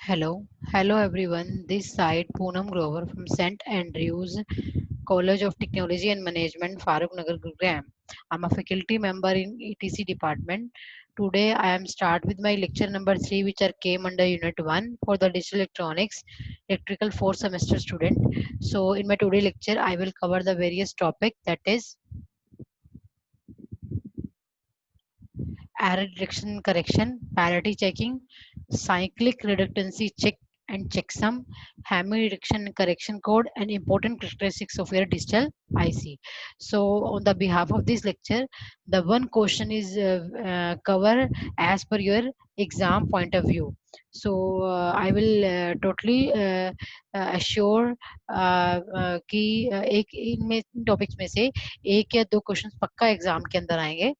Hello everyone. This side Poonam Grover from St Andrews College of Technology and Management, Farooq Nagar, Gurugram. I'm a faculty member in ETC department. Today I am start with my lecture number 3, which are came under Unit 1 for the Digital Electronics Electrical 4th semester student. So in my today lecture, I will cover the various topic, that is error detection correction, parity checking, cyclic redundancy check and checksum, hammer detection and correction code, and important characteristics of your digital IC. So, on the behalf of this lecture, the one question is cover as per your exam point of view. So, I will totally assure कि एक इनमें topics में से एक या दो questions पक्का exam के अंदर आएंगे.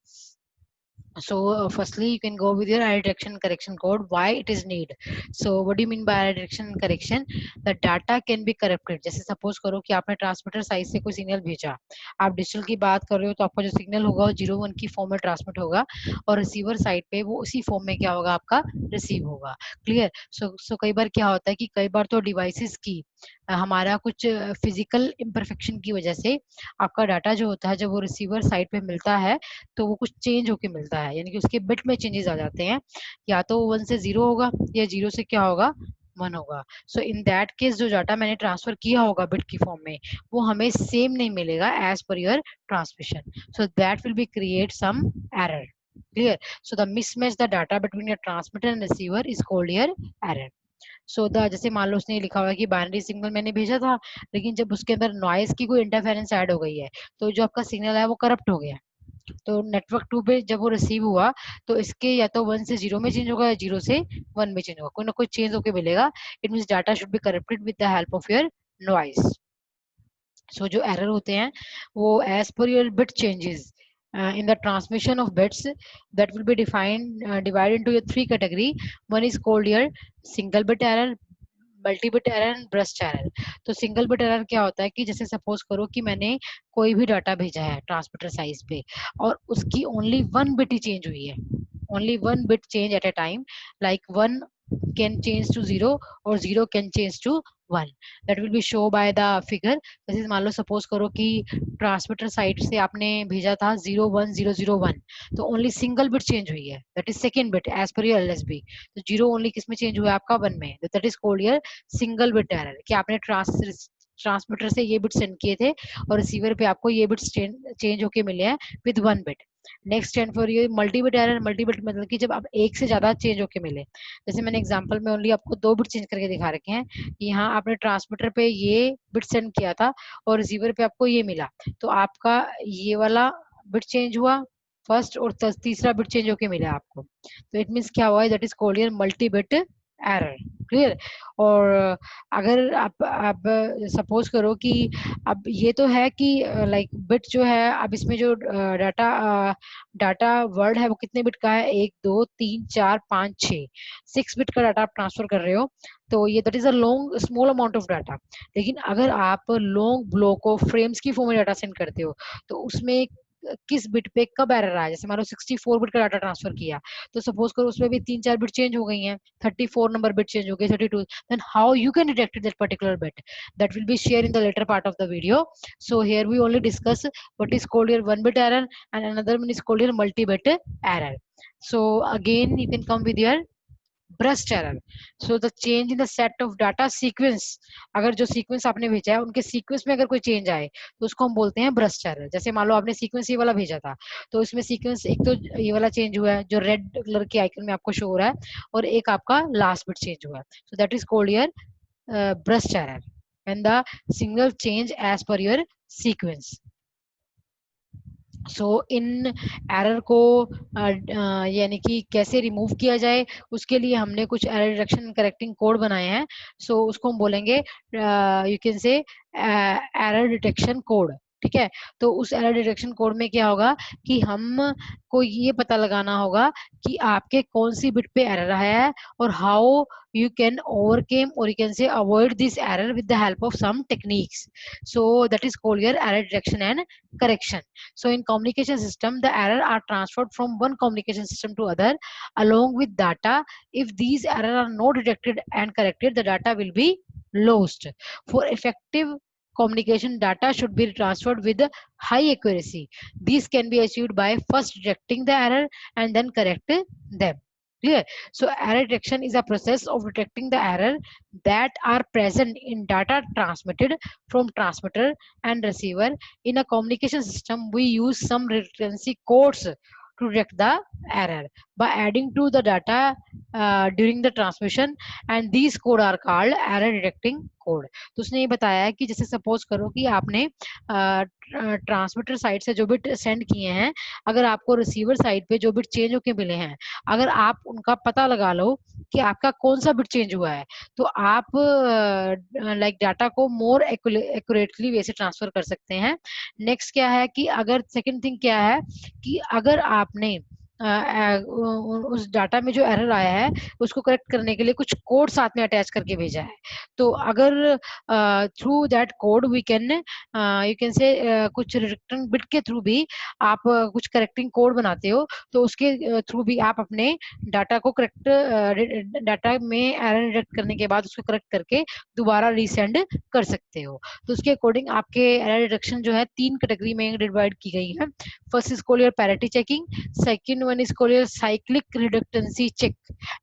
So firstly, you can go with your error detection correction code. Why it is need? So what do you mean by error detection and correction? The data can be corrupted. जैसे suppose करो कि आपने transmitter side से कोई signal भेजा, आप digital की बात कर रहे हो तो आपका जो सिग्नल होगा वो 01 की फॉर्म में ट्रांसमिट होगा और रिसीवर साइड पे वो उसी फॉर्म में क्या होगा, आपका रिसीव होगा. क्लियर. सो कई बार क्या होता है कि कई बार तो डिवाइसेस की हमारा कुछ फिजिकल इम्परफेक्शन की वजह से आपका डाटा जो होता है जब वो रिसीवर साइड पे मिलता है तो वो कुछ चेंज होके मिलता है, यानी कि उसके बिट में चेंजेस आ जाते हैं. या तो 1 से 0 होगा या 0 से क्या होगा, 1 होगा. सो इन दैट केस जो डाटा मैंने ट्रांसफर किया होगा बिट की फॉर्म में वो हमें सेम नहीं मिलेगा as per your transmission. So that will be create some error. Clear. So the mismatch the data between your transmitter and receiver is called your error. So the जैसे मान लो उसने लिखा हुआ है कि बाइनरी सिग्नल मैंने भेजा था, लेकिन जब उसके अंदर नॉइज की कोई इंटरफेरेंस ऐड हो गई है तो जो आपका सिग्नल है वो करप्ट हो गया. तो नेटवर्क 2 पे जब वो रिसीव हुआ तो इसके या तो 1 से 0 में चेंज होगा या 0 से 1 में चेंज होगा, कोई ना कोई चेंज होके मिलेगा. It means data should be corrupted with the help of your noise. So जो एरर होते हैं वो as per your bit changes in the transmission of bits that will be defined divided into your three category. One is called your single bit error, multi bit error and burst error. तो single bit error क्या होता है कि जैसे suppose करो कि मैंने कोई भी डाटा भेजा है ट्रांसमीटर साइज पे और उसकी ओनली वन बिट ही चेंज हुई है, only one bit change at a time, like one can change to 0 or 0 can change to 1. that will be show by the figure. जैसे मान लो सपोज करो कि ट्रांसमीटर साइड से आपने भेजा था 01001, तो ओनली सिंगल बिट चेंज हुई है, that is second bit as per your LSB. तो 0 ओनली किस में चेंज हुआ है, आपका 1 में. That is called your single bit error कि आपने ट्रांसमीटर से ये बिट सेंड किए थे और रिसीवर पे आपको ये बिट चेंज होके मिले हैं with 1 bit. Next stand for ये multi bit error. Multi bit मतलब कि जब आप एक से ज्यादा चेंज होके मिले. जैसे मैंने एग्जांपल में ओनली आपको दो बिट चेंज करके दिखा रखे हैं कि यहाँ आपने ट्रांसमीटर पे ये बिट सेंड किया था और रिसीवर पे आपको ये मिला, तो आपका ये वाला बिट चेंज हुआ फर्स्ट और तीसरा बिट चेंज होके मिला आपको. तो इट मीन्स क्या हुआ है, that is called your multi bit error. Clear. और अगर आप सपोज करो कि अब ये तो है कि लाइक बिट जो है, अब इसमें जो डाटा डाटा वर्ड है वो कितने बिट का है, 1 2 3 4 5 6 6 बिट का डाटा आप ट्रांसफर कर रहे हो. तो ये that is a long small amount of data. लेकिन अगर आप लॉन्ग ब्लॉक ऑफ फ्रेम्स की फॉर्म में डाटा सेंड करते हो तो उसमें किस बिट पे कब एरर आया. जैसे मान लो 64 बिट का डाटा ट्रांसफर किया तो सपोज करो उसमें भी 3 4 बिट चेंज हो गई हैं, 34 नंबर बिट चेंज हो गए, 32. Then how you can detect that particular bit, that will be shared in the later part of the video. So here we only discuss what is called your one bit error and another one is called your multi bit error. So again you can come with your burst error. So the change in the set of data sequence, अगर जो sequence आपने भेजा है उनके sequence में अगर कोई change आए तो उसको हम बोलते हैं ब्रस्ट एरर. जैसे मान लो आपने सीक्वेंस ये वाला भेजा था तो इसमें सीक्वेंस एक तो ये वाला चेंज हुआ है जो रेड कलर के आइकन में आपको शो हो रहा है और एक आपका लास्ट बिट चेंज हुआ है. So that is called your burst error when the signal change as per your sequence. So in error को यानी कि कैसे रिमूव किया जाए उसके लिए हमने कुछ एरर डिटेक्शन करेक्टिंग कोड बनाए हैं. सो उसको हम बोलेंगे यू कैन से एरर डिटेक्शन कोड. ठीक है। तो उस एरर डिटेक्शन कोड में क्या होगा कि हम को ये पता लगाना होगा कि आपके कौन सी बिट पे एरर आया है और how you can overcome or you can say avoid this error with the help of some techniques. So that is called your error detection and correction. So in communication system, the error are transferred from one communication system to other along with data. If these error are not detected and corrected, the data will be lost. For effective communication, data should be transferred with high accuracy. These can be achieved by first detecting the error and then correct them. Clear? So error detection is a process of detecting the error that are present in data transmitted from transmitter and receiver. In a communication system, we use some redundancy codes to detect the error by adding to the data during the transmission, and these code are called error detecting code. तो उसने ये बताया है कि जैसे suppose करो कि आपने ट्रांसमीटर साइड से जो बिट सेंड किए हैं, अगर आपको रिसीवर साइड पे जो बिट चेंज होके मिले हैं, अगर आप उनका पता लगा लो कि आपका कौन सा बिट चेंज हुआ है, तो आप लाइक डाटा को मोर एक्यूरेटली वैसे ट्रांसफर कर सकते हैं। नेक्स्ट क्या है कि अगर सेकंड थिंग क्या है कि अगर आपने उस डाटा में जो एरर आया है उसको करेक्ट करने के लिए कुछ कोड साथ में अटैच करके भेजा है, तो अगर through that code we can you can say कुछ रिटर्न बिट के थ्रू भी आप कुछ करेक्टिंग कोड बनाते हो, तो उसके थ्रू भी आप अपने डाटा को करेक्ट डाटा में एरर डिटेक्ट करने के बाद उसको करेक्ट करके दोबारा रीसेंड कर सकते हो। तो उसके अकॉर्डिंग आपके एरर डिटेक्शन जो है 3 कैटेगरी में डिवाइड की गई है। First is called your parity checking, second one is called your cyclic redundancy check,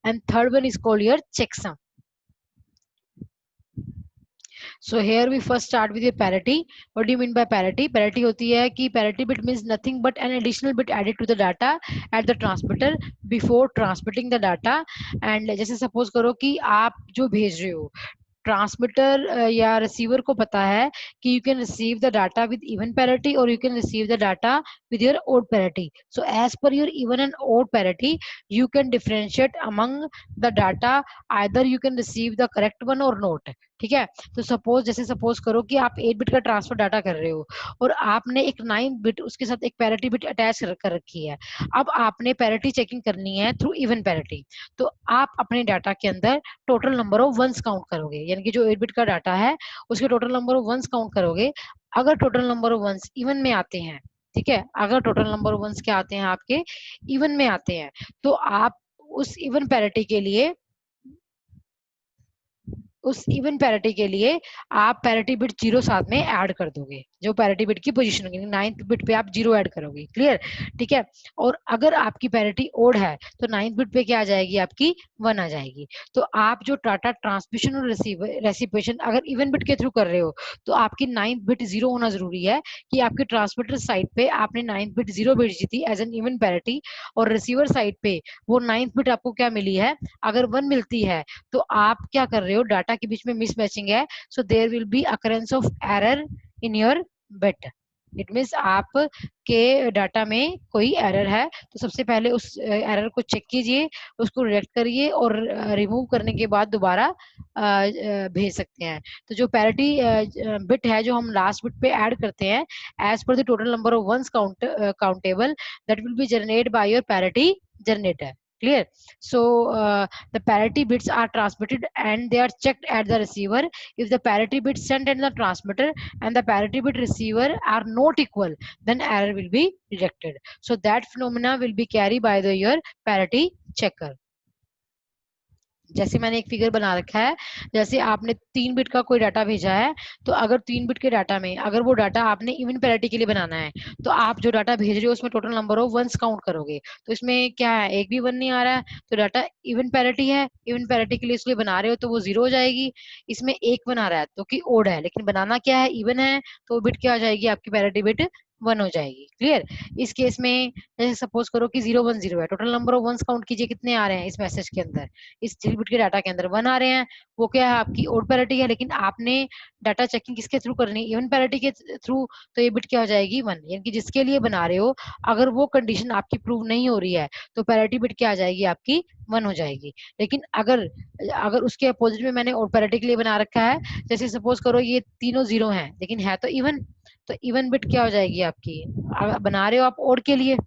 and third one is called your checksum. So here we first start with your parity. What do you mean by parity? Parity होती है कि parity bit means nothing but an additional bit added to the data at the transmitter before transmitting the data. And जैसे suppose करो कि आप जो भेज रहे हो ट्रांसमीटर या रिसीवर को पता है कि you can receive the data with even parity और you can receive the data with your odd parity. So as per your even and odd parity, you can differentiate among the data, either you can receive the correct one or not. ठीक है। तो suppose करो कि आप 8 bit का transfer data कर रहे हो और आपने एक 9 बिट उसके साथ एक पैरिटी बिट अटैच कर रखी है। अब आपने पैरिटी चेकिंग करनी है थ्रू इवन पैरिटी, तो आप अपने डाटा के अंदर total number of ones count करोगे, यानी कि जो 8 बिट का डाटा है उसके total number of ones count करोगे। अगर total number of ones even में आते हैं, ठीक है, अगर टोटल नंबर ऑफ वंस क्या आते हैं आपके इवन में आते हैं, तो आप उस इवन पैरिटी के लिए आप पैरिटी बिट 0 साथ में ऐड कर दोगे, जो पैरिटी बिट की पोजीशन होगी 9th बिट पे आप 0 ऐड करोगे। क्लियर? ठीक है। और अगर आपकी पैरिटी ओड है तो 9th बिट पे क्या आ जाएगी आपकी 1 आ जाएगी। तो आप जो डाटा ट्रांसमिशन और रेसिप्रोकेशन अगर इवन बिट के थ्रू कर रहे हो तो आपकी 9th बिट 0 होना जरूरी है कि आपके ट्रांसमीटर साइड पे आपने 9th बिट 0 भेजी थी एज एन इवन पैरिटी, और रिसीवर साइड पे वो 9th बिट आपको क्या मिली है, अगर 1 मिलती है तो आप क्या कर रहे हो, डाटा के बीच में मिसमैचिंग है, so there will be occurrence of error in your bit. It means आप के डाटा में कोई एरर है, तो सबसे पहले उस एरर को चेक कीजिए, उसको रिजेक्ट करिए और रिमूव करने के बाद दोबारा भेज सकते हैं। तो जो पैरिटी बिट है जो हम लास्ट बिट पे ऐड करते हैं as per the total number of ones countable, that will be generated by your parity generator. Clear? So the parity bits are transmitted and they are checked at the receiver. If the parity bit sent in the transmitter and the parity bit receiver are not equal, then error will be rejected. So that phenomena will be carried by the your parity checker. जैसे मैंने एक figure बना रखा है, जैसे आपने 3 bit का कोई डाटा भेजा है, तो अगर 3 बिट के डाटा में अगर वो डाटा आपने इवन पैरिटी के लिए बनाना है, तो आप जो डाटा भेज रहे हो उसमें total number of ones count करोगे। तो इसमें क्या है, एक भी 1 नहीं आ रहा है, तो डाटा इवन पैरिटी है, इवन पैरिटी के लिए इसलिए बना रहे हो तो वो 0 हो जाएगी। इसमें 1 1 आ रहा है तो कि ओड है, लेकिन बनाना क्या है, इवन है, तो बिट क्या आ जाएगी आपकी पैरिटी बिट 1 हो जाएगी। क्लियर? इस केस में जैसे सपोज करो कि 0 1 0 है, total number of ones count कीजिए कितने आ रहे हैं इस मैसेज के अंदर, इस 3 बिट के डाटा के अंदर 1 आ रहे हैं, वो क्या है आपकी ओड पैरिटी है, लेकिन आपने डाटा चेकिंग किसके थ्रू करनी है, इवन पैरिटी के थ्रू, तो ये बिट क्या हो जाएगी 1, यानी कि जिसके लिए बना रहे हो अगर वो कंडीशन आपकी प्रूव नहीं हो रही है तो पैरिटी बिट क्या आ जाएगी आपकी 1 हो जाएगी। लेकिन अगर अगर उसके अपोजिट में मैंने ओड पैरिटी के लिए बना रखा है, जैसे सपोज करो ये तीनों 0 हैं लेकिन है तो इवन, तो इवन बिट क्या हो जाएगी आपकी, बना रहे हो आप ओड के लिए,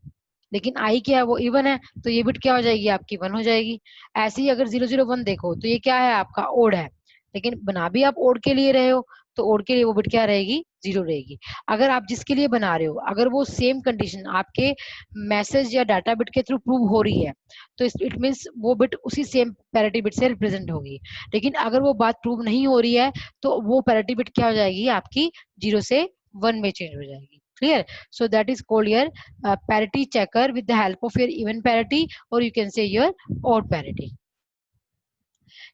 लेकिन आई क्या है वो इवन है, तो ये बिट क्या हो जाएगी आपकी 1 हो जाएगी। ऐसे ही अगर 001 देखो तो ये क्या है आपका ओड है, लेकिन बना भी आप ओड के लिए रहे हो तो ओड के लिए वो बिट क्या रहेगी 0 रहेगी। अगर आप जिसके लिए बना रहे हो अगर वो सेम कंडीशन आपके मैसेज या डाटा बिट के थ्रू प्रूव हो रही है तो इट मीन्स वो बिट उसी सेम पैरिटी बिट से रिप्रेजेंट होगी। लेकिन अगर वो बात प्रूव नहीं हो रही है तो वो पैरिटी बिट क्या हो जाएगी आपकी 0 से 1 में चेंज हो जाएगी। clear? So that is called your parity checker with the help of your even parity, or you can say your odd parity.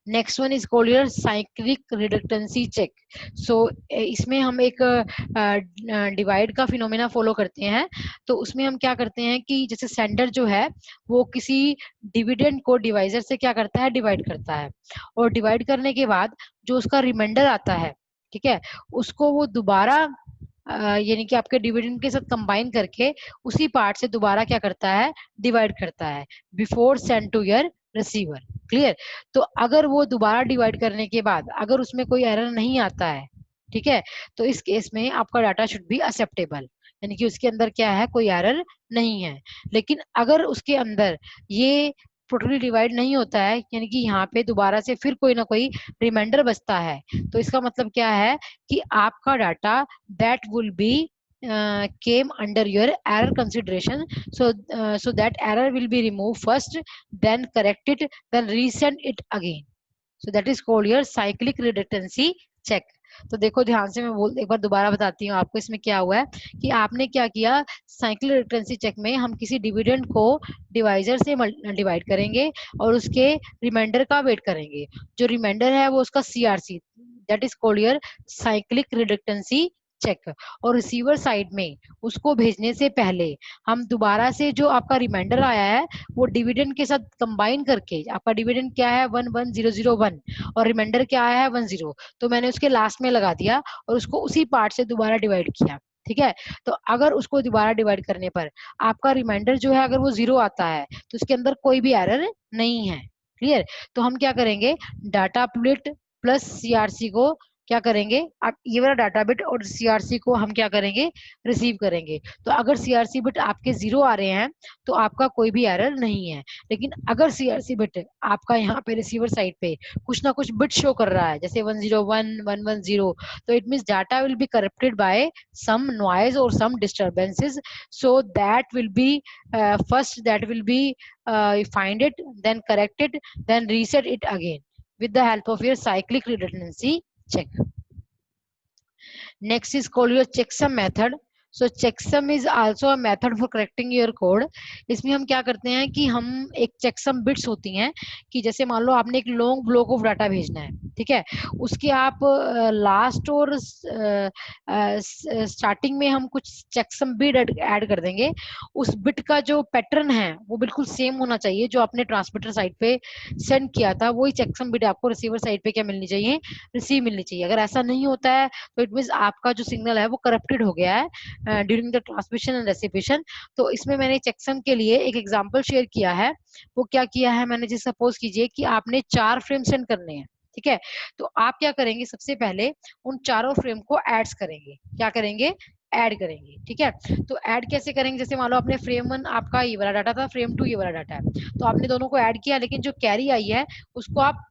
Next one is called your cyclic redundancy check. So इसमें हम एक divide का phenomena follow करते हैं। तो उसमें हम क्या करते हैं कि जैसे सेंडर जो है वो किसी डिविडेंड को डिवाइजर से क्या करता है डिवाइड करता है, और डिवाइड करने के बाद जो उसका रिमाइंडर आता है, ठीक है, उसको वो दोबारा यानी कि आपके डिविडेंड के साथ कंबाइन करके उसी पार्ट से दोबारा क्या करता है डिवाइड करता है before send to your receiver. Clear? तो अगर वो दोबारा डिवाइड करने के बाद अगर उसमें कोई एरर नहीं आता है, ठीक है, तो इस केस में आपका डाटा शुड बी एक्सेप्टेबल, यानी कि उसके अंदर क्या है कोई एरर नहीं है। लेकिन अगर उसके अंदर ये टोटली डिवाइड नहीं होता है, यानी कि यहाँ पे दोबारा से फिर कोई ना कोई रिमाइंडर बचता है, तो इसका मतलब क्या है कि आपका data that will B came under your error consideration. So that error will be removed first, then correct it, then resend it again. So that is called your cyclic redundancy check. तो देखो ध्यान से, मैं एक बार दोबारा बताती हूँ आपको इसमें क्या हुआ है कि आपने क्या किया, साइक्लिक रिडंडेंसी चेक में हम किसी डिविडेंड को डिवाइजर से डिवाइड करेंगे और उसके रिमाइंडर का वेट करेंगे। जो रिमाइंडर है वो उसका CRC, that is called your cyclic redundancy check. और रिसीवर साइड में उसको भेजने से पहले हम दोबारा से जो आपका रिमाइंडर आया है वो डिविडेंड के साथ कंबाइन करके, आपका डिविडेंड क्या है 11001 और रिमाइंडर क्या आया है 10, तो मैंने उसके लास्ट में लगा दिया और उसको उसी पार्ट से दोबारा डिवाइड किया। ठीक है, तो अगर उसको दोबारा डिवाइड करने पर आपका रिमाइंडर जो है अगर वो 0 आता है तो उसके अंदर कोई भी एरर नहीं है। क्लियर? तो हम क्या करेंगे, डाटा अपडेट प्लस सीआरसी को क्या करेंगे, आप ये वाला डाटा बिट और सीआरसी को हम क्या करेंगे रिसीव करेंगे। तो अगर सीआरसी बिट आपके 0 आ रहे हैं तो आपका कोई भी एरर नहीं है। लेकिन अगर सीआरसी बिट आपका यहाँ पे रिसीवर साइड पे कुछ ना कुछ बिट शो कर रहा है जैसे 101 110, तो it means data will be corrupted by some noise और some disturbances. So that will be first that will be find it, then correct it, then reset it again with the help of your cyclic redundancy check. Next is called your checksum method. So checksum is also a method for correcting your code. इसमें हम क्या करते हैं कि हम एक checksum bits होती हैं कि जैसे मान लो आपने एक लॉन्ग ब्लॉक ऑफ डाटा भेजना है, ठीक है, उसके आप लास्ट और स्टार्टिंग में हम कुछ checksum bit ऐड कर देंगे। उस बिट का जो पैटर्न है वो बिल्कुल सेम होना चाहिए जो आपने ट्रांसमीटर साइड पे सेंड किया था, वही checksum bit आपको रिसीवर साइड पे क्या मिलनी चाहिए, रिसीव मिलनी चाहिए। अगर ऐसा नहीं होता है तो इट मींस आपका जो सिग्नल है वो करप्टेड हो गया है ड्यूरिंग द ट्रांसमिशन एंड रिसीवेशन। तो इसमें मैंने चेकसम के लिए एक एग्जांपल शेयर किया है। वो क्या किया है मैंने, जैसे सपोज कीजिए कि आपने 4 फ्रेम सेंड करने हैं, ठीक है, तो आप क्या करेंगे, सबसे पहले उन चारों फ्रेम को एड्स करेंगे। क्या करेंगे, ऐड करेंगे। ठीक है, तो ऐड कैसे करेंगे, जैसे मान लो आपने फ्रेम 1 आपका ये वाला डाटा था, फ्रेम 2 ये वाला डाटा है, तो आपने दोनों को ऐड किया, लेकिन जो कैरी आई है उसको आप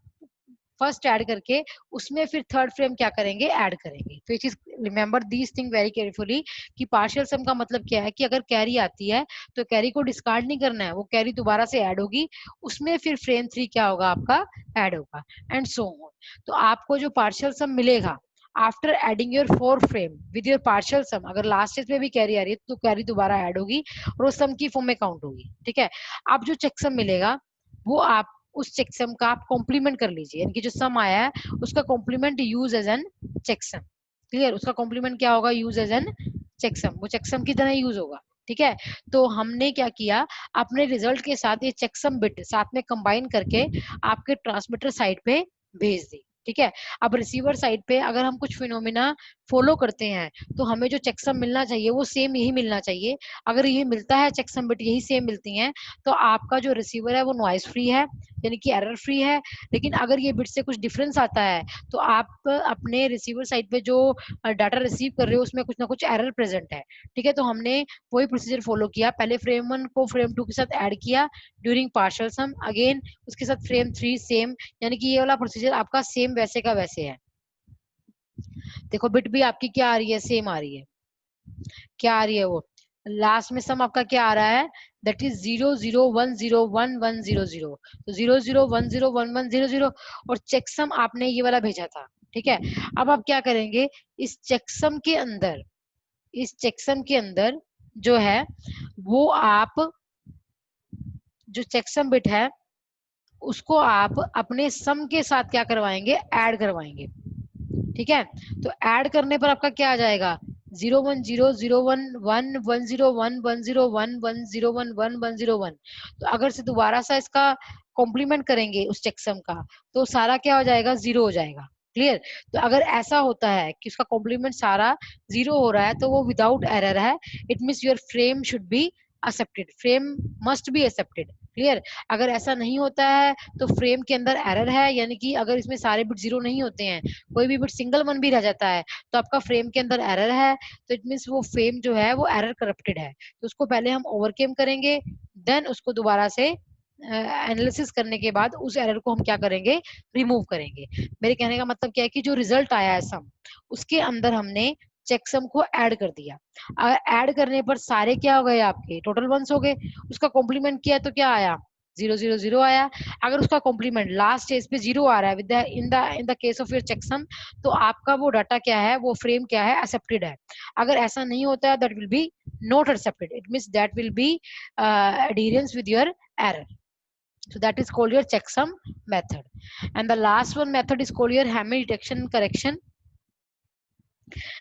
फर्स्ट ऐड करके उसमें फिर थर्ड फ्रेम क्या करेंगे, ऐड करेंगे। तो ये चीज remember these thing very carefully कि पार्शियल सम का मतलब क्या है कि अगर कैरी आती है तो कैरी को डिस्कार्ड नहीं करना है, वो कैरी दोबारा से ऐड होगी, उसमें फिर फ्रेम 3 क्या होगा आपका ऐड होगा एंड सो ऑन। तो आपको जो पार्शियल सम मिलेगा after adding your 4 frame with your partial sum, अगर लास्ट स्टेज में भी कैरी आ रही है तो कैरी दोबारा ऐड होगी और वो सम की फॉर्म में काउंट होगी। ठीक है, अब जो चेक सम मिलेगा वो आप उस चेकसम का आप कॉम्प्लीमेंट कर लीजिए, यानी कि जो सम आया है उसका complement use as an checksum. Clear? उसका कॉम्प्लीमेंट क्या होगा, यूज एज एन चेकसम, वो चेकसम की तरह यूज होगा। ठीक है, तो हमने क्या किया, अपने रिजल्ट के साथ ये चेकसम बिट साथ में कंबाइन करके आपके ट्रांसमीटर साइड पे भेज दी। ठीक है, अब रिसीवर साइड पे अगर हम कुछ फिनोमिना फॉलो करते हैं तो हमें जो चेकसम मिलना चाहिए वो सेम यही मिलना चाहिए। अगर ये मिलता है चेकसम बिट यही सेम मिलती हैं तो आपका जो रिसीवर है वो नॉइस फ्री है, यानी कि एरर फ्री है। लेकिन अगर ये बिट से कुछ डिफरेंस आता है तो आप अपने रिसीवर साइड पे जो डाटा रिसीव कर रहे हो उसमें कुछ ना कुछ एरर प्रेजेंट है। ठीक है, तो हमने वही प्रोसीजर फॉलो किया, पहले फ्रेम 1 को फ्रेम 2 के साथ ऐड किया ड्यूरिंग पार्शियल सम, अगेन उसके साथ फ्रेम 3 सेम, यानी कि ये वाला प्रोसीजर आपका सेम वैसे का वैसे है। देखो बिट भी आपकी क्या आ रही है, सेम आ रही है। क्या आ रही है वो, लास्ट में सम आपका क्या आ रहा है, दैट इज 001011100, तो 001011100, और चेकसम आपने ये वाला भेजा था। ठीक है, अब आप क्या करेंगे, इस चेकसम के अंदर, इस चेकसम के अंदर जो है वो आप जो चेकसम बिट है उसको आप अपने सम के साथ क्या करवाएंगे, ऐड करवाएंगे। ठीक है, तो ऐड करने पर आपका क्या आ जाएगा, 0100101101101101101। तो अगर से दोबारा सा इसका कॉम्प्लीमेंट करेंगे उस चेकसम का तो सारा क्या हो जाएगा, जीरो हो जाएगा। क्लियर, तो अगर ऐसा होता है कि उसका कॉम्प्लीमेंट सारा जीरो हो रहा है तो वो विदाउट एरर है, it means your frame should be accepted, frame must be accepted. Clear, अगर ऐसा नहीं होता है तो फ्रेम के अंदर एरर है, यानी कि अगर इसमें सारे बिट जीरो नहीं होते हैं, कोई भी बिट सिंगल वन भी रह जाता है तो आपका फ्रेम के अंदर एरर है, तो इट मीन्स वो फ्रेम जो है वो एरर करप्टेड है। तो उसको पहले हम ओवरकेम करेंगे, देन उसको दोबारा से एनालिसिस करने के बाद उस एरर को हम क्या करेंगे, रिमूव करेंगे। मेरे कहने का मतलब क्या है कि जो रिजल्ट आया है सम, उसके अंदर हमने चेकसम को ऐड कर दिया। ऐड करने पर सारे क्या हो गए, आपके टोटल वंस हो गए। उसका कॉम्प्लीमेंट किया तो क्या आया, 000 आया। अगर उसका कॉम्प्लीमेंट लास्ट स्टेज पे जीरो आ रहा है with in the case of your checksum, तो आपका वो डाटा क्या है, वो फ्रेम क्या है, एक्सेप्टेड है। अगर ऐसा नहीं होता है that will B not accepted, it means that will B adherence with your error. So that is called your checksum method. And the last one method is called your Hamming detection and correction.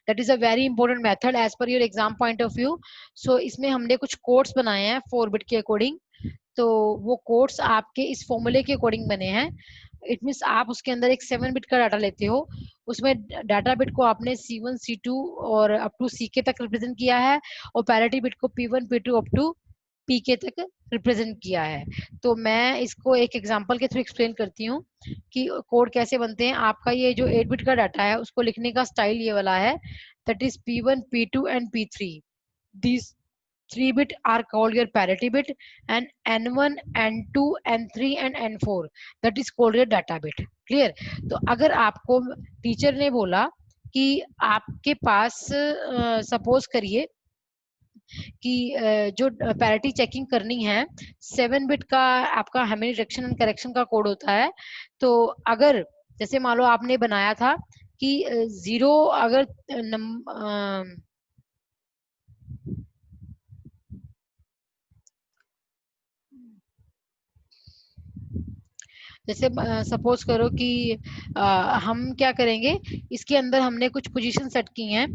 That is a very important method as per your exam point of view. So इसमें हमने कुछ codes बनाए हैं 4 bit के according, तो वो codes आपके इस फॉर्मूले के अकॉर्डिंग बने हैं। इट मीन्स आप उसके अंदर एक 7 बिट का डाटा लेते हो, उसमें डाटा बिट को आपने C1 C2 और अप टू CK तक रिप्रेजेंट किया है, और पैरिटी बिट को P1 P2 up to PK तक रिप्रेजेंट किया है। तो मैं इसको एक एग्जांपल के थ्रू एक्सप्लेन करती हूँ कि कोड कैसे बनते हैं। आपका ये जो 8 बिट का डाटा है उसको लिखने का स्टाइल ये वाला है, that is P1 P2 and P3। these 3 bit are called your parity bit, and N1 N2 N3 and N4 that is called your data bit. Clear, तो अगर आपको टीचर ने बोला कि आपके पास सपोज करिए कि जो पैरिटी चेकिंग करनी है 7 बिट का आपका हैमिंग डिटेक्शन एंड करेक्शन का कोड होता है, तो अगर जैसे मान लो आपने बनाया था कि जीरो अगर जैसे सपोज करो कि हम क्या करेंगे, इसके अंदर हमने कुछ पोजीशन सेट की हैं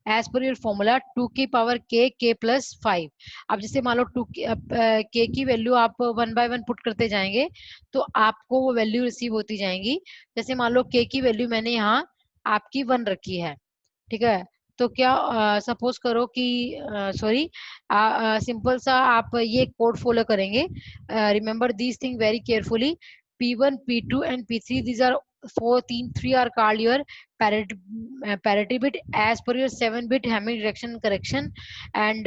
एज पर योर फॉर्मूला 2 की पावर k प्लस 5। अब जैसे मान लो 2 k की वैल्यू आप 1 बाय 1 पुट करते जाएंगे तो आपको वो वैल्यू रिसीव होती जाएंगी। जैसे मान लो k की वैल्यू मैंने यहाँ आपकी 1 रखी है, ठीक है, तो क्या सपोज करो कि सॉरी सिंपल सा आप ये कोड फॉलो करेंगे। Remember this thing very carefully, P1 P2 and P3, these are three are called your parity bit as per your 7 bit Hamming detection correction, and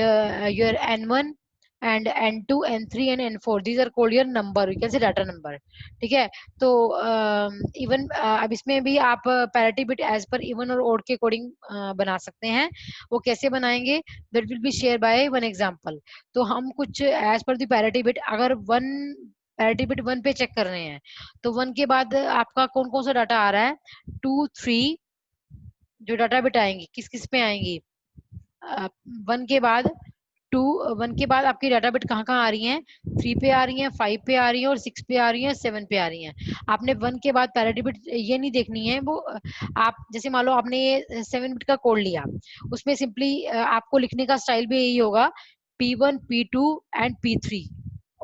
your N1 and N2 N3 and N4 these are called your number, you can say data number। ठीक है, तो even अब इसमें भी आप parity bit as per even और odd के according बना सकते हैं। वो कैसे बनाएंगे, that will be share by one example. तो हम कुछ as per the parity bit, अगर वन पैरिटी बिट 1 पे चेक कर रहे हैं तो 1 के बाद आपका कौन कौन सा डाटा आ रहा है, 2 3 जो डाटा बिट आएंगी किस किस पे आएंगी, 1 के बाद 2, 1 के बाद आपकी डाटा बिट कहाँ कहाँ आ रही हैं, 3 पे आ रही हैं, 5 पे आ रही हैं, और 6 पे आ रही हैं, 7 पे आ रही हैं। आपने 1 के बाद पैरिटी बिट ये नहीं देखनी है, वो आप जैसे मान लो आपने ये 7 बिट का कोड लिया, उसमें सिंपली आपको लिखने का स्टाइल भी यही होगा P1 P2 एंड P3।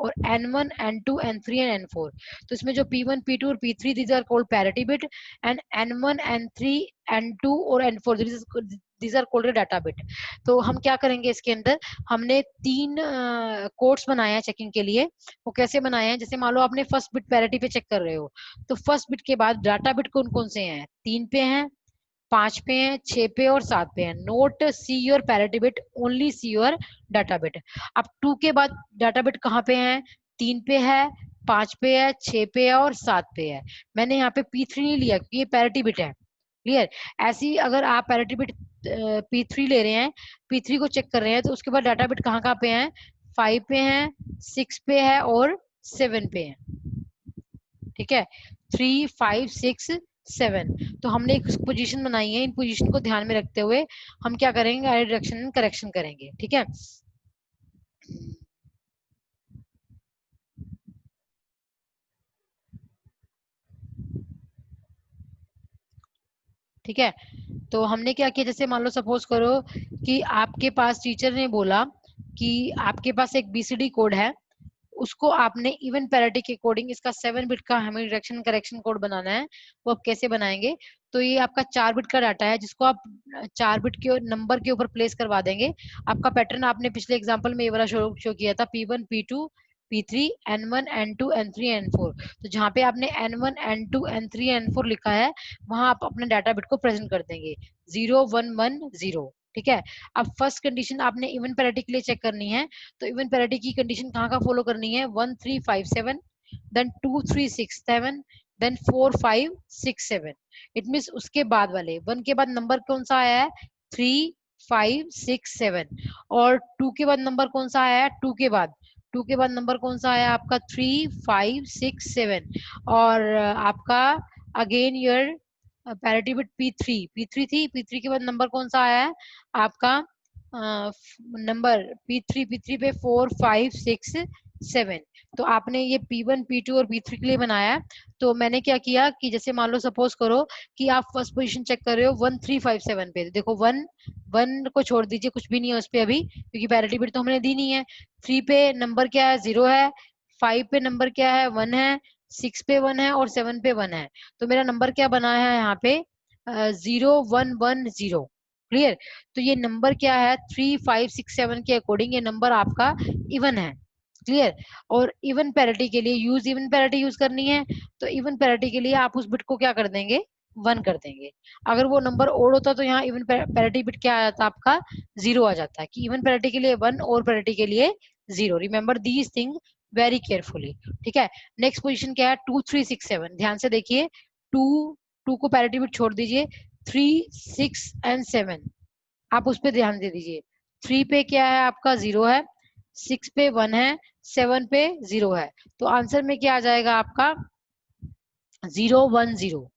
और N1 N2 N3 and N4। तो इसमें जो P1 P2 और P3 these are called parity bit and N1 N3 N2 और N4 these are called data bit. तो हम क्या करेंगे इसके अंदर, हमने 3 कोड्स बनाए हैं चेकिंग के लिए। वो कैसे बनाए हैं, जैसे मान लो आपने फर्स्ट बिट पैरिटी पे चेक कर रहे हो, तो फर्स्ट बिट के बाद डाटा बिट कौन कौन से हैं, 3 पे हैं, 5 पे हैं, 6 पे और 7 पे हैं। Note see your parity bit, only see your data bit. अब 2 के बाद डाटा बिट कहाँ पे है, 3 पे है, 5 पे है, 6 पे है और 7 पे है। मैंने यहाँ पे P3 नहीं लिया क्योंकि ये पैरिटी बिट है। क्लियर। ऐसी अगर आप पैरिटी बिट P3 ले रहे हैं, P3 को चेक कर रहे हैं, तो उसके बाद डाटा बिट कहाँ कहाँ पे हैं, 5 पे हैं, 6 पे है और 7 पे है। ठीक है, 3 5 6 7। तो हमने एक पोजीशन बनाई है, इन पोजीशन को ध्यान में रखते हुए हम क्या करेंगे, रिडक्शन एंड करेक्शन करेंगे। ठीक है, ठीक है। तो हमने क्या किया, जैसे मान लो सपोज करो कि आपके पास टीचर ने बोला कि आपके पास एक बीसीडी कोड है, उसको आपने इवन पैरिटी के अकॉर्डिंग इसका 7 बिट का हमें रिडक्शन करेक्शन कोड बनाना है। वो आप कैसे बनाएंगे, तो ये आपका 4 बिट का डाटा है जिसको आप 4 बिट के नंबर के ऊपर प्लेस करवा देंगे। आपका पैटर्न आपने पिछले एग्जांपल में ये वाला शो किया था, P1 P2 P3 N1 N2 N3 N4। तो जहाँ पे आपने N1 N2 N3 N4 लिखा है, वहां आप अपने डाटा बिट को प्रेजेंट कर देंगे 0 1 1 0। ठीक है। अब फर्स्ट कंडीशन आपने इवन पैरिटी के लिए चेक करनी है, तो इवन पैरिटी की कंडीशन कहाँ का फॉलो करनी है, 1 3 5 7, देन 2 3 6 7, देन 4 5 6 7। इट मीन्स उसके बाद वाले 1 के बाद नंबर कौन सा आया है, 3 5 6 7, और 2 के बाद नंबर कौन सा आया है, 2 के बाद नंबर कौन सा आया आपका, 3 5 6 7, और आपका again year parity bit P3 थी, P3 के बाद नंबर कौन सा आया है आपका, नंबर P3 पे 4 5 6 7। तो आपने ये P1 P2 और P3 के लिए बनाया। तो मैंने क्या किया कि जैसे मान लो सपोज करो कि आप फर्स्ट पोजीशन चेक कर रहे हो 1 3 5 7 पे, देखो 1 को छोड़ दीजिए, कुछ भी नहीं है उस पे अभी, क्योंकि पैरिटी बिट तो हमने दी नहीं है। 3 पे नंबर क्या है, 0 है, 5 पे नंबर क्या है, 1 है, 6 पे 1 है और 7 पे 1 है। तो मेरा नंबर क्या बना है यहाँ पे, 0 1 1 0। क्लियर। तो ये नंबर क्या है, 3 5 6 7 के अकॉर्डिंग ये नंबर आपका इवन है। क्लियर। और इवन पैरिटी के लिए इवन पैरिटी यूज करनी है, तो इवन पैरिटी के लिए आप उस बिट को क्या कर देंगे, 1 कर देंगे। अगर वो नंबर ओड होता तो यहाँ इवन पैरिटी बिट क्या आ जाता आपका, 0 आ जाता है, कि इवन पैरिटी के लिए 1 और पैरिटी के लिए 0। Remember these thing very carefully. ठीक है। नेक्स्ट पोजीशन क्या है, 2 3 6 7। ध्यान से देखिए, 2 को पैरिटी बिट छोड़ दीजिए, 3 6 एंड 7 आप उस पर ध्यान दे दीजिए। 3 पे क्या है आपका, 0 है, 6 पे 1 है, 7 पे 0 है। तो आंसर में क्या आ जाएगा आपका, 0 1 0।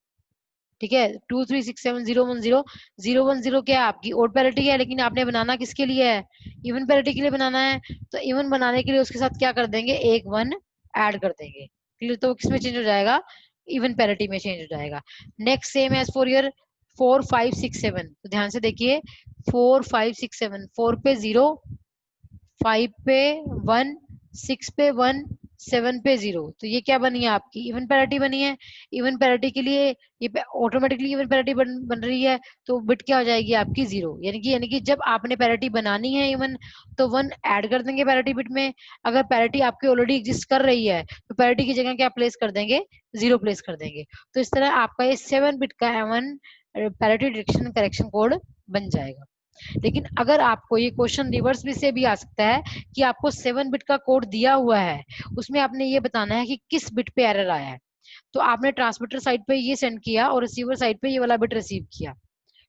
ठीक है, 2 3 6 7 0 1 0। 0 1 0 क्या है, आपकी ओड पैरिटी है, लेकिन आपने बनाना किसके लिए है, इवन पैरिटी के लिए बनाना है। तो इवन बनाने के लिए उसके साथ क्या कर देंगे, एक 1 ऐड कर देंगे। क्लियर। तो किसमें चेंज हो जाएगा, इवन पैरिटी में चेंज हो जाएगा। Next same as for your 4 5 6 7। तो ध्यान से देखिए, 4 5 6 7, 4 पे 0, 5 पे 1, 6 पे 1, 7 पे 0। तो ये क्या बनी है आपकी, इवन पैरिटी बनी है। इवन पैरिटी के लिए ये ऑटोमेटिकली इवन पैरिटी बन रही है, तो बिट क्या हो जाएगी आपकी, 0। यानी कि जब आपने पैरिटी बनानी है इवन, तो 1 ऐड कर देंगे पैरिटी बिट में। अगर पैरिटी आपकी ऑलरेडी एग्जिस्ट कर रही है, तो पैरिटी की जगह क्या प्लेस कर देंगे, 0 प्लेस कर देंगे। तो इस तरह आपका ये 7 बिट का even parity detection correction code बन जाएगा। लेकिन अगर आपको ये क्वेश्चन रिवर्स भी से भी आ सकता है कि आपको 7 बिट का कोड दिया हुआ है, उसमें आपने ये बताना है कि किस बिट पे एरर आया है। तो आपने ट्रांसमीटर साइड पे ये सेंड किया और रिसीवर साइड पे ये वाला बिट रिसीव किया।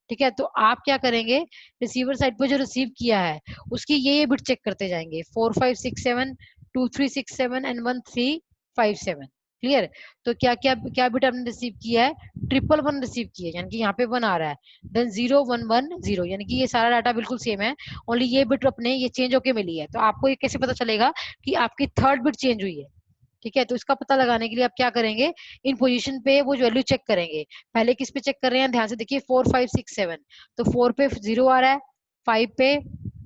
ठीक है। तो आप क्या करेंगे, रिसीवर साइड पे जो रिसीव किया है उसकी ये बिट चेक करते जाएंगे, 4 5 6 7, 2 3 6 7 एंड 1 3 5 7। क्लियर। तो क्या क्या क्या बिट आपने रिसीव किया है, 1 1 1 रिसीव किया है, यानी कि यहाँ पे 1 आ रहा है। देन 0 1 1 0, यानी कि ये सारा डाटा बिल्कुल सेम है, ओनली ये बिट अपने ये चेंज होके मिली है। तो आपको ये कैसे पता चलेगा कि आपकी थर्ड बिट चेंज हुई है। ठीक है। तो इसका पता लगाने के लिए आप क्या करेंगे, इन पोजीशन पे वो वैल्यू चेक करेंगे। पहले किस पे चेक कर रहे हैं, ध्यान से देखिए, 4 5 6 7। तो 4 पे 0 आ रहा है, 5 पे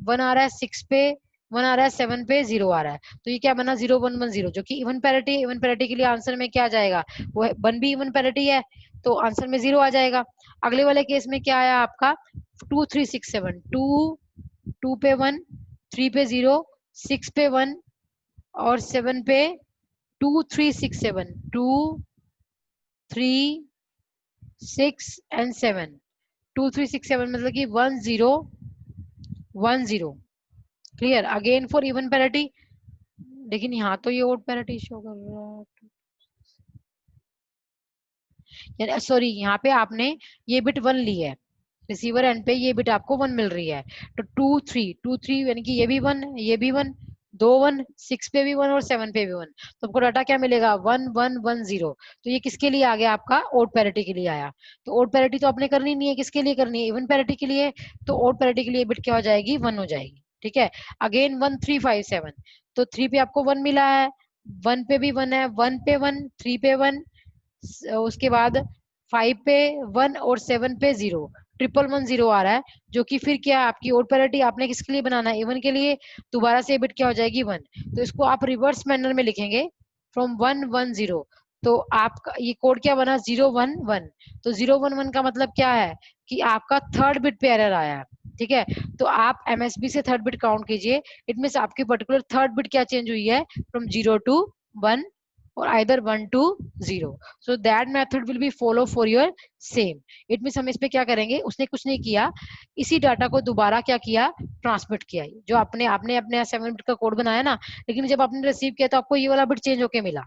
1 आ रहा है, 6 पे 1 आ रहा है, 7 पे 0 आ रहा है, तो ये क्या बना 0 1 1 0, जो कि इवन पैरिटी है। इवन पैरिटी के लिए आंसर में क्या आ जाएगा, वो 1 भी इवन पैरिटी है, तो आंसर में 0 आ जाएगा। अगले वाले केस में क्या आया आपका 2 3 6 7, 2 पे 1, 3 पे 0, 6 पे 1 और 7 पे 2 3 6 7, 2 3 6 एंड 7, 2 3 6 7 मतलब कि 1 0 1 0। Clear. Again for even parity, लेकिन यहाँ तो ये ओड पैरिटी शो कर रहा है, सॉरी यहाँ पे आपने ये बिट 1 ली है, रिसीवर एंड पे ये बिट आपको 1 मिल रही है, तो 2 3 यानी कि ये भी 1, ये भी 1, 2 1, 6 पे भी 1 और 7 पे भी 1, तो आपको डाटा क्या मिलेगा 1 1 1 0। तो ये किसके लिए आ गया आपका ओड पैरिटी के लिए आया। तो ओड पैरिटी तो आपने करनी नहीं है, किसके लिए करनी है इवन पैरिटी के लिए, तो ओड पैरिटी के लिए बिट क्या हो जाएगी 1 हो जाएगी। ठीक है। अगेन 1 3 5 7, तो 3 पे आपको 1 मिला है, 1 पे भी 1 है, 1 पे 1, 3 पे 1, उसके बाद 5 पे 1 और 7 पे 0, 1 1 1 0 आ रहा है, जो कि फिर क्या आपकी ओड पैरिटी आपने किसके लिए बनाना है इवन के लिए, दोबारा से बिट क्या हो जाएगी 1, तो इसको आप रिवर्स मैनर में लिखेंगे फ्रॉम 1 1 0। तो आपका ये कोड क्या बना 0 1 1, तो 0 1 1 का मतलब क्या है कि आपका थर्ड बिट पे एरर आया है। ठीक है, तो आप एमएसबी से थर्ड बिट काउंट कीजिए, इट मीन आपकी पर्टिकुलर थर्ड बिट क्या चेंज हुई है from 0 to 1 or either 1 to 0, so that method will be follow for your same। it means हम इस पे क्या करेंगे, उसने कुछ नहीं किया, इसी डाटा को दोबारा क्या किया ट्रांसमिट किया, जो आपने आपने अपने 7 बिट का कोड बनाया ना, लेकिन जब आपने रिसीव किया तो आपको ये वाला बिट चेंज होके मिला।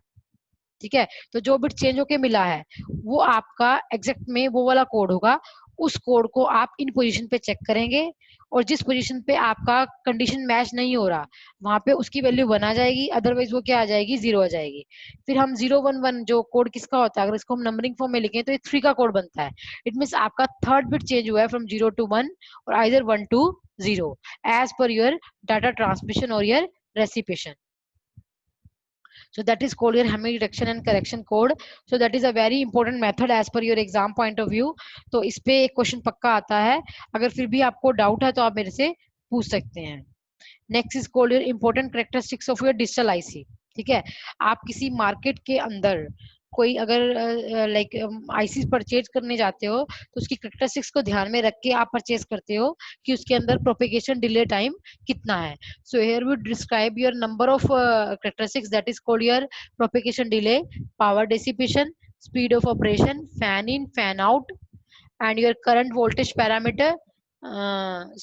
ठीक है, तो जो बिट चेंज होके मिला है वो आपका एग्जैक्ट में वो वाला कोड होगा, उस कोड को आप इन पोजीशन पे चेक करेंगे, और जिस पोजीशन पे आपका कंडीशन मैच नहीं हो रहा वहां पे उसकी वैल्यू 1 आ जाएगी, अदरवाइज वो क्या आ जाएगी 0 आ जाएगी। फिर हम 0 1 1 जो कोड किसका होता है, अगर इसको हम नंबरिंग फॉर्म में लिखें तो ये 3 का कोड बनता है। इट मीन आपका थर्ड बिट चेंज हुआ है फ्रॉम 0 टू 1 और either 1 to 0 as per your data transmission और your reception. So that is called your Hamming detection and correction code. So that is a very important method as per your exam point of view. तो इस पे एक question पक्का आता है, अगर फिर भी आपको डाउट है तो आप मेरे से पूछ सकते हैं। Next is called your important characteristics of your digital IC. ठीक है, आप किसी मार्केट के अंदर कोई अगर लाइक आईसी परचेज करने जाते हो तो उसकी कैरेक्टरिस्टिक्स को ध्यान में रख के आप परचेज करते हो कि उसके अंदर प्रोपेगेशन डिले टाइम कितना है। So here we describe your number of characteristics that is called your propagation delay, power dissipation, speed of operation, fan in fan out, and your current voltage parameter.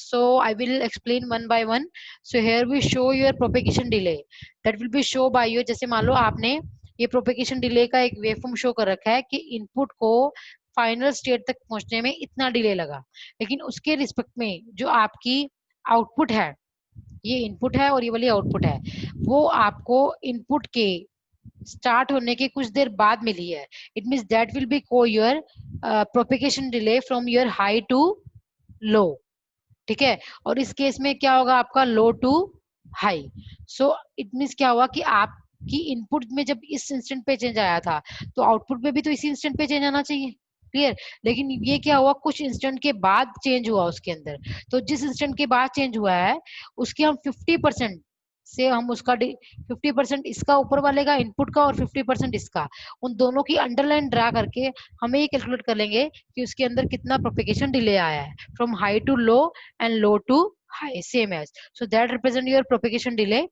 So I will explain one by one. So here we show your propagation delay that will be show by you, जैसे मान लो आपने ये propagation डिले का एक waveform show कर रखा है कि इनपुट को फाइनल स्टेट तक पहुंचने में इतना डिले लगा, लेकिन उसके रिस्पेक्ट में जो आपकी आउटपुट है, ये इनपुट है और ये वाली आउटपुट है, वो आपको इनपुट के स्टार्ट होने के कुछ देर बाद मिली है। It means that will be को your propagation delay from your high to low. ठीक है, और इस केस में क्या होगा आपका low to high. So it means क्या हुआ कि आपकी इनपुट में जब इस इंस्टेंट पे चेंज आया था तो आउटपुट में भी तो इसी इंस्टेंट पे चेंज आना चाहिए। क्लियर, लेकिन ये क्या हुआ कुछ इंस्टेंट के बाद चेंज हुआ उसके अंदर, तो जिस इंस्टेंट के बाद चेंज हुआ है उसके हम 50% से हम उसका 50% इसका ऊपर वाले का इनपुट का और 50% इसका, उन दोनों की अंडरलाइन ड्रा करके हमें ये कैलकुलेट कर लेंगे कि उसके अंदर कितना प्रोपेगेशन डिले आया है from high to low and low to high same as, so that represent your propagation delay.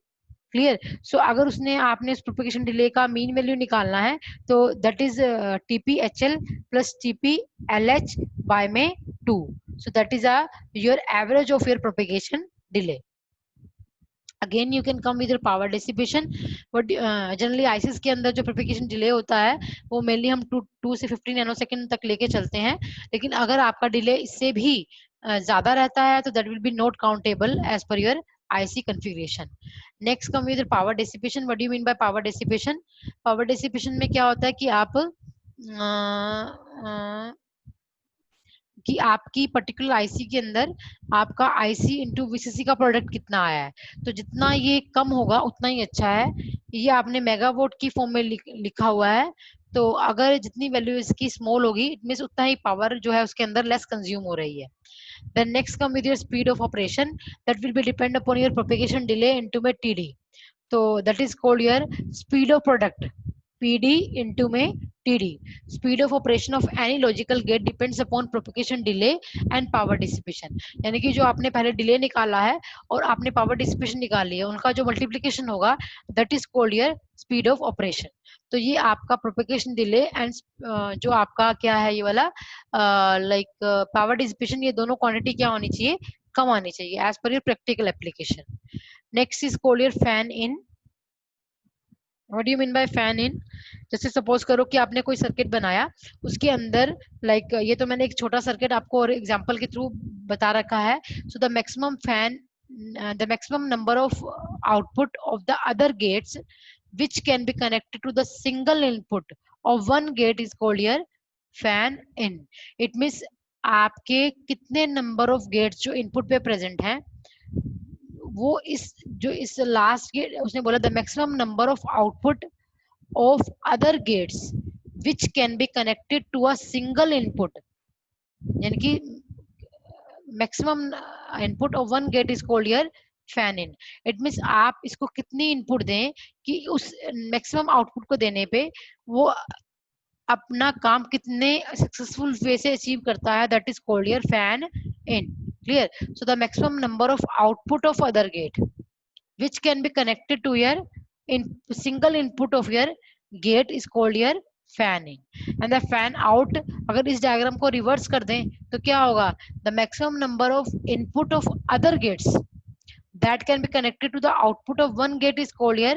Clear, so अगर उसने आपने इस प्रोपेगेशन डिले का मीन वैल्यू निकालना है तो that is TPHL plus TPLH by में 2, so that is your average of your propagation delay. Again you can come with your power dissipation, but generally ICs के अंदर जो propagation delay होता है वो mainly हम 2 से 15 नैनोसेकंड तक लेके चलते हैं, लेकिन अगर आपका डिले इससे भी ज्यादा रहता है तो that will be not countable as per your IC configuration. Next come with your power dissipation. What do you mean by power dissipation? Power dissipation में क्या होता है कि आप कि आपकी पर्टिकुलर आईसी के अंदर आपका आईसी इंटू वीसीसी का प्रोडक्ट कितना आया है, तो जितना ये कम होगा उतना ही अच्छा है। ये आपने मेगावाट की फॉर्म में लिखा हुआ है, तो अगर जितनी वैल्यू इसकी स्मॉल होगी इट मींस उतना ही पावर जो है उसके अंदर लेस कंज्यूम हो रही है. Then next come with your speed of operation, that will be depend upon your propagation delay into my TD. So that is called your speed of product, PD into my TD. Speed of operation of any logical gate depends upon propagation delay and power dissipation. यानी कि जो आपने पहले delay निकाला है और आपने power dissipation निकाली है उनका जो मल्टीप्लिकेशन होगा that is called your speed of operation. तो ये आपका प्रोपेगेशन डिले एंड जो आपका क्या है ये वाला लाइक पावर डिसिपेशन, ये दोनों क्वांटिटी क्या होनी चाहिए, कम आनी चाहिए as per your practical application. Next is called your fan in. What do you mean by fan in? जैसे सपोज करो कि आपने कोई सर्किट बनाया, उसके अंदर लाइक ये तो मैंने एक छोटा सर्किट आपको और एग्जांपल के थ्रू बता रखा है. सो the maximum fan, the maximum number of output of the other gates which can be connected to the single input of one gate is called your fan in. It means आपके कितने number of gates जो input पे present हैं वो इस last gate उसने बोला the maximum number of output of other gates which can be connected to a single input, यानी कि maximum input of one gate is called your fan in. It means आप इसको कितनी इनपुट दें कि उस मैक्सिमम आउटपुट को देने पे वो अपना काम कितने सक्सेसफुल वे से अचीव करता है, that is called your fan in. Clear? So the maximum number of output of other gate which can be connected to your single input of your gate is called your fan in. And the fan out, अगर इस diagram को reverse कर दें तो क्या होगा, the maximum number of input of other gates that can be connected to the output of one gate is called your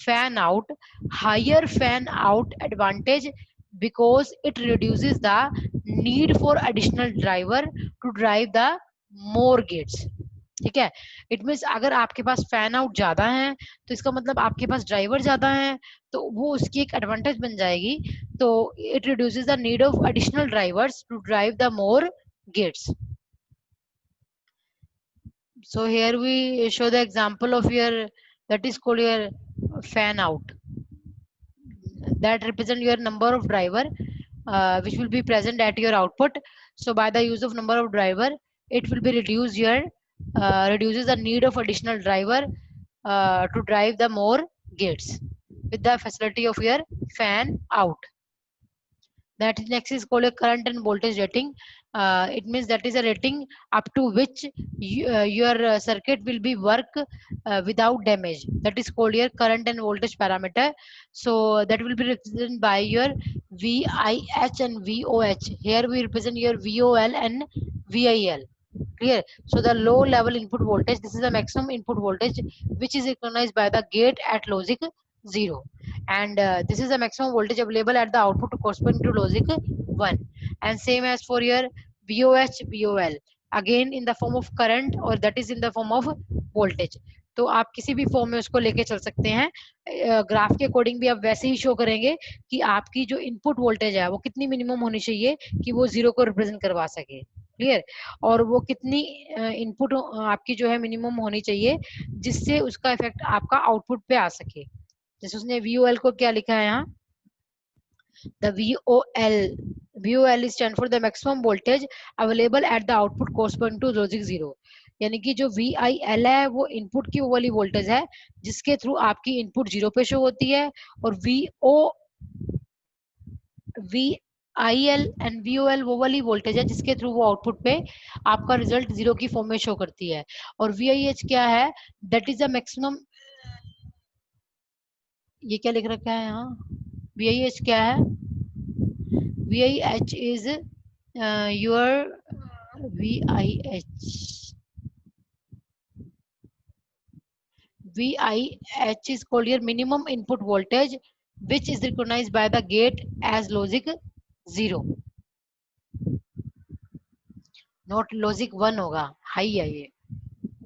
fan out. Higher fan out advantage because it reduces the need for additional driver to drive the more gates. ठीक है? It means अगर आपके पास fan out ज्यादा है तो इसका मतलब आपके पास ड्राइवर ज्यादा है, तो वो उसकी एक एडवांटेज बन जाएगी. तो it reduces the need of additional drivers to drive the more gates. So here we show the example of your, that is called your fan out, that represent your number of driver which will be present at your output. So by the use of number of driver it will be reduces the need of additional driver to drive the more gates with the facility of your fan out. That next is called a current and voltage rating. It means that is a rating up to which your circuit will be work without damage. That is called your current and voltage parameter. So that will be represented by your VIH and VOH. Here we represent your VOL and VIL. Clear? So the low level input voltage, this is the maximum input voltage which is recognized by the gate at logic 0, and this is the maximum voltage available at the output corresponding to logic 1. And same as for your VOH VOL, again in the form of current or that is in the form of voltage. तो आप किसी भी form में उसको लेके चल सकते हैं. ग्राफ के अकॉर्डिंग भी आप वैसे ही शो करेंगे कि आपकी जो इनपुट वोल्टेज है वो कितनी मिनिमम होनी चाहिए कि वो 0 को रिप्रेजेंट करवा सके. क्लियर? और वो कितनी इनपुट आपकी जो है मिनिमम होनी चाहिए जिससे उसका इफेक्ट आपका आउटपुट पे आ सके. जैसे उसने VOL को क्या लिखा है यहाँ, the VOL is stand for the maximum voltage available at the output corresponding to logic 0. यानी कि जो VIL है वो इनपुट की वो वाली वोल्टेज है जिसके थ्रू आपकी इनपुट 0 पे शो होती है, और VIL एंड VOL वो वाली वोल्टेज है जिसके थ्रू वो आउटपुट पे आपका रिजल्ट 0 की फॉर्म में शो करती है. और VIH क्या है, दैट इज द मैक्सिमम, ये क्या लिख रखा है यहाँ, VIH क्या है, VIH is your VIH is called your minimum input voltage which is recognized by the gate as logic 0, not logic 1 होगा, हाई है ये,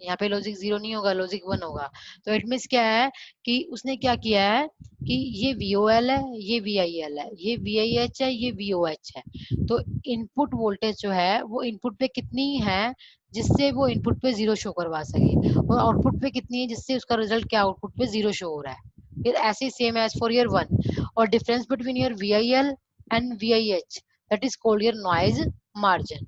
यहाँ पे लॉजिक 0 नहीं होगा, लॉजिक 1 होगा. तो इट मीन्स क्या है कि उसने क्या किया है कि ये VOL है, ये VIL है, ये VIH है, ये VOH है. तो इनपुट वोल्टेज जो है वो इनपुट पे कितनी है जिससे वो इनपुट पे 0 शो करवा सके, और आउटपुट पे कितनी है जिससे उसका रिजल्ट क्या आउटपुट पे 0 शो हो रहा है. here as is same as for your 1, or difference between your VIL and VIH, that is called your noise margin.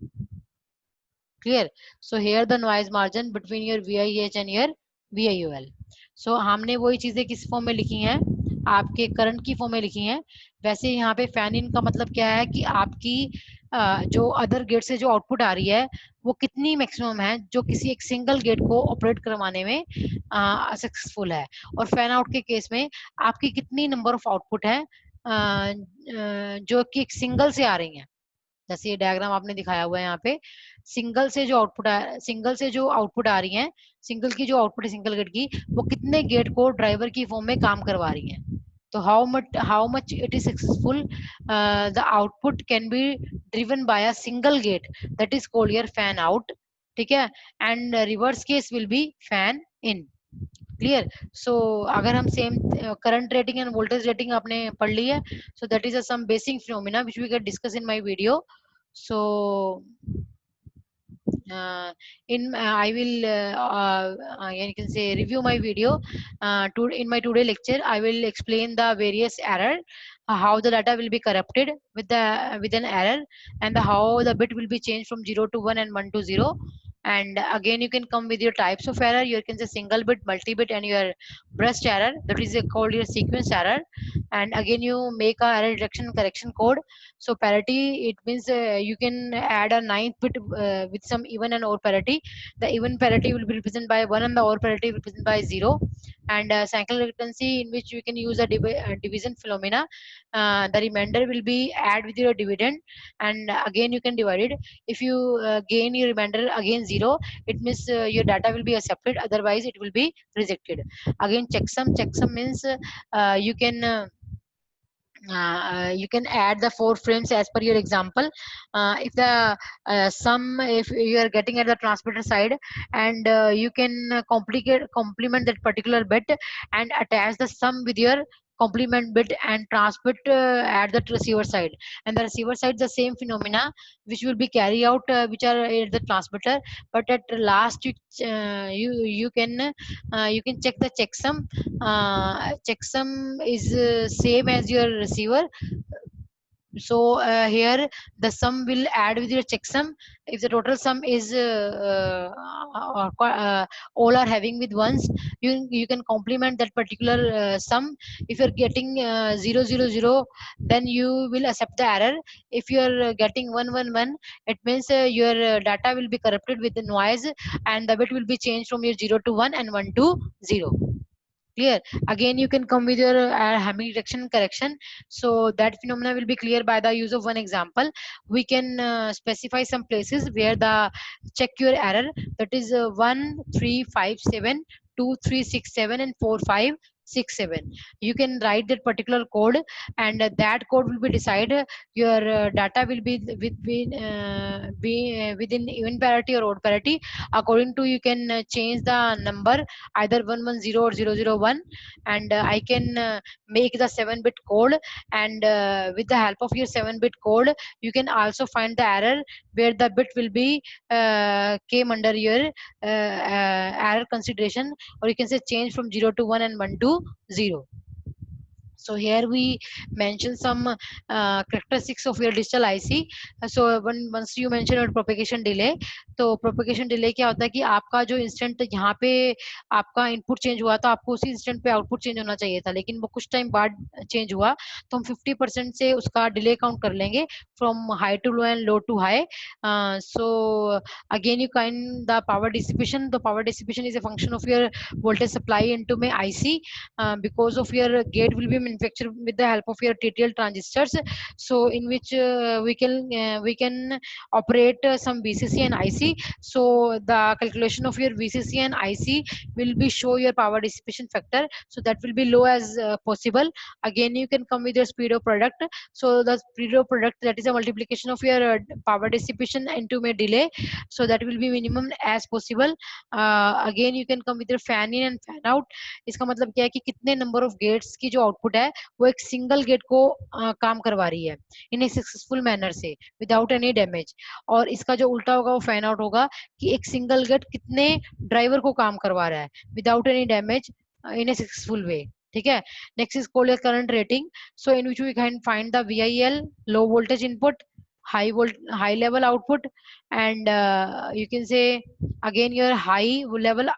Clear? So here the noise margin between your VIH and your VIOL. So हमने वही चीजें किस form में लिखी हैं, आपके current की form में लिखी हैं। वैसे यहाँ पे फैन इन का मतलब क्या है कि आपकी जो अदर गेट से जो आउटपुट आ रही है वो कितनी मैक्सिमम है जो किसी एक सिंगल गेट को ऑपरेट करवाने में सक्सेसफुल है, और फैन आउट के केस में आपकी कितनी नंबर ऑफ आउटपुट है जो कि एक सिंगल से आ रही हैं। जैसे ये डायग्राम आपने दिखाया हुआ है यहाँ पे, सिंगल से जो आउटपुट आ रही है, सिंगल की जो आउटपुट है सिंगल गेट की, वो कितने गेट को ड्राइवर की फॉर्म में काम करवा रही है। तो how much it is successful, the output can be driven by a single gate, that is called your fan out. ठीक है, and reverse case will be fan in. Clear? So अगर हम same current rating and voltage rating आपने पढ़ ली है, so that is some basic phenomena which we can discuss in my video. So I will you can say review my video. In my today lecture I will explain the various error, how the data will be corrupted with an error, and how the bit will be changed from 0 to 1 and 1 to 0. And again you can come with your types of error. You can say single bit, multi bit, and your burst error, that is called your sequence error. And again you make a error detection correction code. So parity, it means you can add a ninth bit with some even and odd parity. The even parity will be represented by 1 and the odd parity will be represented by 0. And cycle redundancy, in which you can use a division phenomena. The remainder will be add with your dividend, and again you can divide it. If you gain your remainder again 0, it means your data will be accepted, otherwise it will be rejected. Again checksum means you can add the 4 frames as per your example. If the sum, if you are getting at the transmitter side, and you can complement that particular bit and attach the sum with your complement bit and transmit at the receiver side. And the receiver side, the same phenomena which will be carry out which are at the transmitter, but at last you can check the checksum. Checksum is same as your receiver. So here the sum will add with your checksum. If the total sum is all are having with ones, you can complement that particular sum. If you're getting 000, then you will accept the error. If you're getting 111, it means your data will be corrupted with the noise, and the bit will be changed from your 0 to 1 and 1 to 0. Clear? Again you can come with your Hamming detection correction. So that phenomena will be clear by the use of one example. We can specify some places where the check your error, that is 1 3 5 7 2 3 6 7 and 4 5 6 7. You can write that particular code, and that code will be decide your data will be within even parity or odd parity. According to, you can change the number either 110 or 001, and I can make the 7-bit code. And with the help of your 7-bit code, you can also find the error where the bit will be came under your error consideration, or you can say change from 0 to 1 and 1 to 0. So here we mention some characteristics of your digital IC. So once you mention your propagation delay, तो propagation delay क्या होता है कि आपका जो instant यहाँ पे आपका इनपुट चेंज हुआ था, आपको उसी इंस्टेंट पे आउटपुट चेंज होना चाहिए था, लेकिन वो कुछ टाइम बाद चेंज हुआ, तो हम 50% से उसका डिले काउंट कर लेंगे from high to low and low to high. So again you kind the power dissipation. The power dissipation is a function of your voltage supply into my IC, because of your gate will be manufactured with the help of your TTL transistors. So in which we can operate some VCC and IC. So the calculation of your VCC and IC will be show your power dissipation factor, so that will be low as possible. Again you can come with your speed of product. So the speed of product, that is a multiplication of your power dissipation into my delay, so that will be minimum as possible. Again you can come with your fan in and fan out. इसका मतलब क्या है कि कितने number of gets की जो output है वो एक सिंगल गेट को काम करवा रही है इन ए सक्सेसफुल मैनर से विदाउट एनी डैमेज. और इसका जो उल्टा होगा वो फैन आउट होगा कि एक सिंगल गेट कितने ड्राइवर को काम करवा रहा है without any damage in a successful way. ठीक है. Next is called as current rating. So in which we can find the VIL, low voltage input, high level output, and you can say again your high level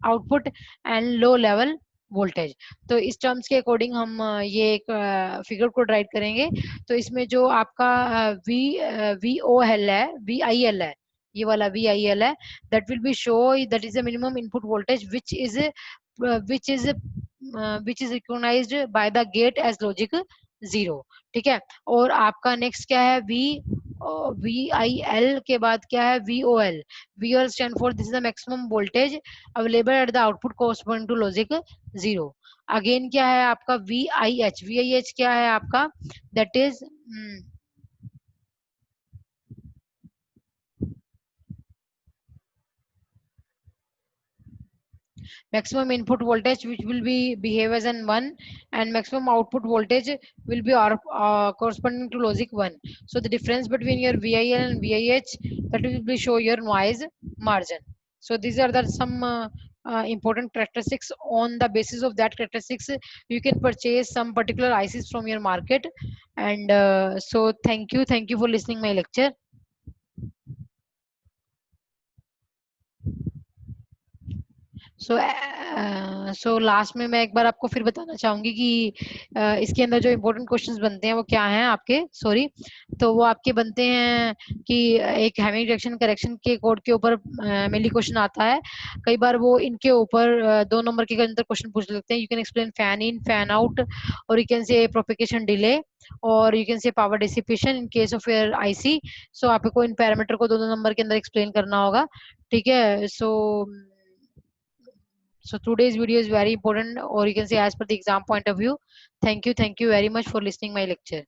output and low level voltage. तो इस terms के according हम ये एक figure को drive करेंगे. तो इसमें जो आपका वी ओ एल है, वी आई एल है, ये वाला वी आई एल है, that will B show that is the minimum input voltage which is which is recognized by the gate as logic 0. ठीक है. और आपका नेक्स्ट क्या है, वी आई एल के बाद क्या है, V O L. V O L stand for this is the maximum voltage available at the output corresponding to logic 0. Again क्या है आपका V I H. V I H क्या है आपका, that is maximum input voltage which will be behave as an 1, and maximum output voltage will be corresponding to logic 1. So the difference between your VIL and VIH, that will be show your noise margin. So these are the some important characteristics. On the basis of that characteristics, you can purchase some particular ICs from your market. And so thank you for listening my lecture. So last में मैं एक बार आपको फिर बताना चाहूंगी कि इसके अंदर जो इम्पोर्टेंट क्वेश्चंस बनते हैं वो क्या हैं आपके, सॉरी, तो वो आपके बनते हैं कि एक हैमिंग रिडक्शन करेक्शन के कोड के ऊपर मेनली क्वेश्चन आता है. कई बार वो इनके ऊपर 2 नंबर के अंदर क्वेश्चन पूछ लेते हैं. You can explain fan in, fan out, और you can say propagation delay, और you can say power dissipation in case of your IC. So आपको इन पैरामीटर को 2 नंबर के अंदर एक्सप्लेन करना होगा. ठीक है. So today's video is very important, or you can say as per the exam point of view. Thank you very much for listening my lecture.